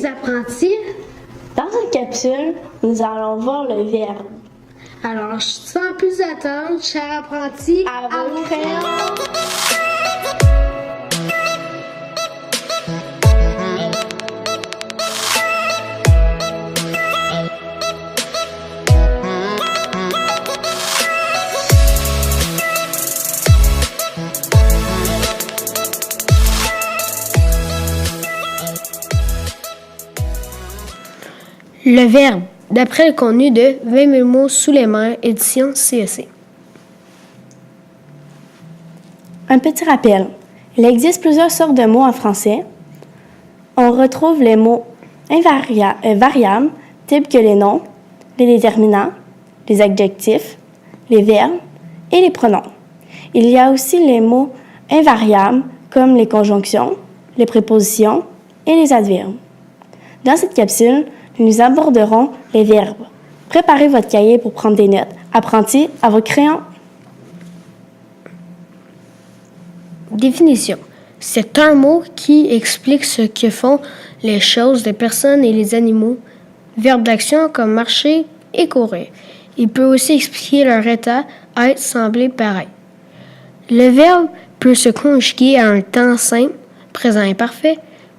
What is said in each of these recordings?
les apprentis? Dans cette capsule, nous allons voir le verbe. Alors, sans plus attendre, chers apprentis, À vos crayons! Le verbe, d'après le contenu de 20 000 mots sous les mains, édition CEC. Un petit rappel. Il existe plusieurs sortes de mots en français. On retrouve les mots variables, tels que les noms, les déterminants, les adjectifs, les verbes et les pronoms. Il y a aussi les mots invariables, comme les conjonctions, les prépositions et les adverbes. Dans cette capsule, nous aborderons les verbes. Préparez votre cahier pour prendre des notes. Apprentis, à vos crayons. Définition. C'est un mot qui explique ce que font les choses, les personnes et les animaux. Verbe d'action comme marcher et courir. Il peut aussi expliquer leur état, être, sembler, paraître. Le verbe peut se conjuguer à un temps simple, présent imparfait,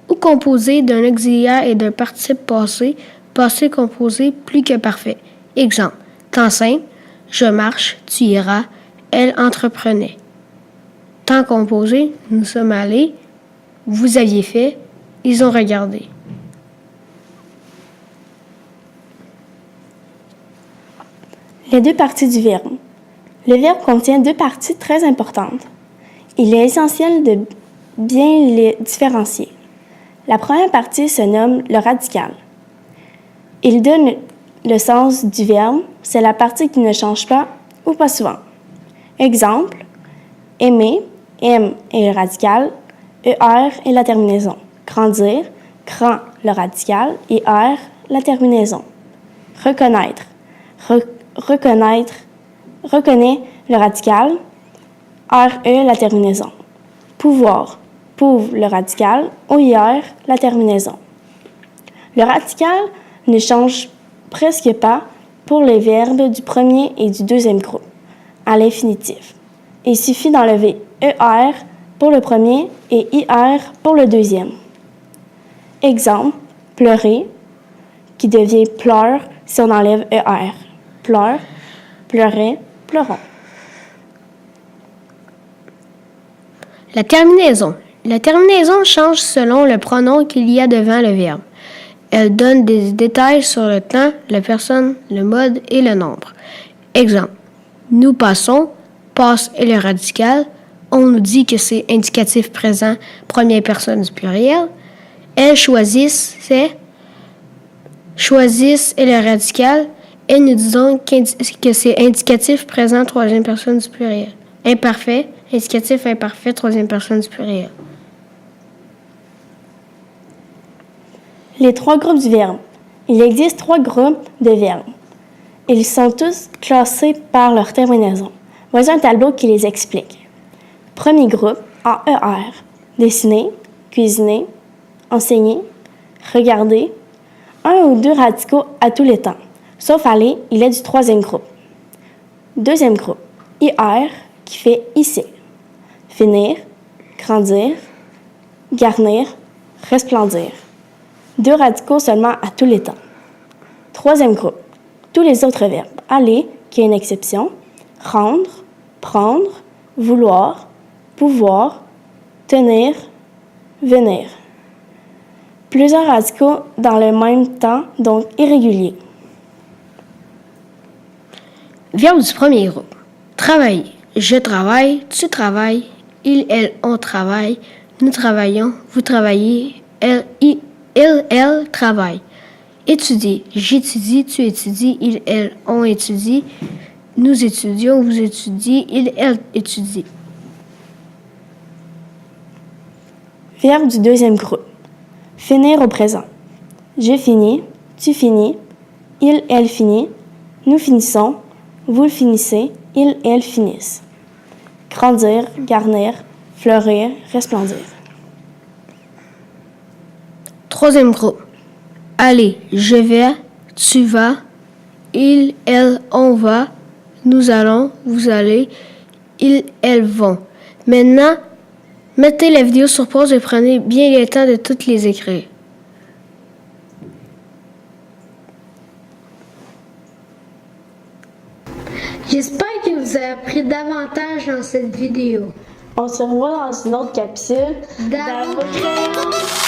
ou composé d'un auxiliaire et d'un participe passé, passé composé plus que parfait. Exemple, temps simple, je marche, tu iras, elle entreprenait. Temps composé, nous sommes allés, vous aviez fait, ils ont regardé. Les deux parties du verbe. Le verbe contient deux parties très importantes. Il est essentiel de bien les différencier. La première partie se nomme le radical. Il donne le sens du verbe, c'est la partie qui ne change pas ou pas souvent. Exemple, aimer, M est le radical, ER est la terminaison. Grandir, grand le radical et R la terminaison. Reconnaître, reconnaît le radical, RE la terminaison. Pouvoir, pouve le radical, OIR la terminaison. Le radical ne change presque pas pour les verbes du premier et du deuxième groupe, à l'infinitif. Il suffit d'enlever ER pour le premier et IR pour le deuxième. Exemple, pleurer, qui devient pleure si on enlève ER. Pleure, pleurait, pleurons. La terminaison. La terminaison change selon le pronom qu'il y a devant le verbe. Elle donne des détails sur le temps, la personne, le mode et le nombre. Exemple, nous passons, passe est le radical. On nous dit que c'est indicatif présent, première personne du pluriel. Elles choisissent, choisissent est le radical. Et nous disons que c'est indicatif présent, troisième personne du pluriel. Imparfait, indicatif imparfait, troisième personne du pluriel. Les trois groupes du verbe. Il existe trois groupes de verbes. Ils sont tous classés par leur terminaison. Voici un tableau qui les explique. Premier groupe, en ER. Dessiner, cuisiner, enseigner, regarder. Un ou deux radicaux à tous les temps. Sauf aller, il est du troisième groupe. Deuxième groupe, IR, qui fait ici. Finir, grandir, garnir, resplendir. Deux radicaux seulement à tous les temps. Troisième groupe, tous les autres verbes. Aller, qui est une exception. Rendre, prendre, vouloir, pouvoir, tenir, venir. Plusieurs radicaux dans le même temps, donc irréguliers. Verbe du premier groupe. Travailler. Je travaille, tu travailles, il, elle, on travaille, nous travaillons, vous travaillez, elle travaille. Étudier. J'étudie, tu étudies, il, elle, on étudie, nous étudions, vous étudiez, il, elle étudie. Verbe du deuxième groupe. Finir au présent. Je finis, tu finis, il, elle finit, nous finissons, vous finissez, il, elle finissent. Grandir, garnir, fleurir, resplendir. Troisième groupe. Allez, je vais, tu vas, il, elle, on va, nous allons, vous allez, ils, elles vont. Maintenant, mettez la vidéo sur pause et prenez bien le temps de toutes les écrire. J'espère que vous avez appris davantage dans cette vidéo. On se revoit dans une autre capsule. Dans vos crayons.